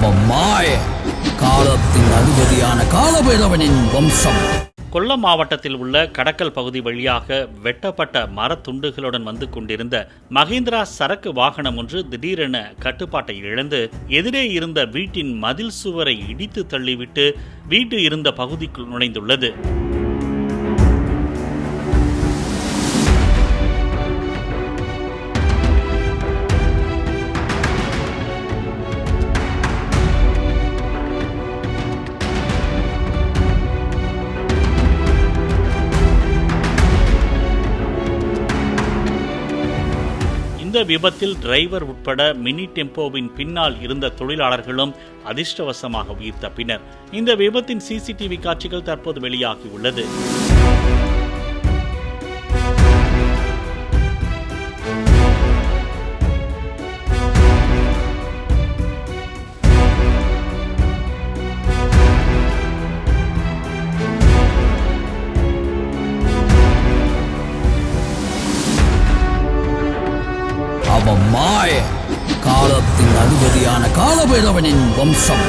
அவன் மாய காலத்தின் அதிபதியான காலபைரவனின் வம்சம். கொல்லம் மாவட்டத்தில் உள்ள கடக்கல் பகுதி வழியாக வெட்டப்பட்ட மரத்துண்டுகளுடன் வந்து கொண்டிருந்த மஹிந்திரா சரக்கு வாகனம் ஒன்று திடீரென கட்டுப்பாட்டை இழந்து எதிரே இருந்த வீட்டின் மதில் சுவரை இடித்து தள்ளிவிட்டு வீட்டு இருந்த பகுதிக்குள் நுழைந்துள்ளது. இந்த விபத்தில் டிரைவர் உட்பட மினி டெம்போவின் பின்னால் இருந்த தொழிலாளர்களும் அதிர்ஷ்டவசமாக உயிர் தப்பினர். இந்த விபத்தின் சிசிடிவி காட்சிகள் தற்போது வெளியாகியுள்ளது. அவன் மாய காலத்தின் அதிபதியான காலபைரவனின் வம்சம்.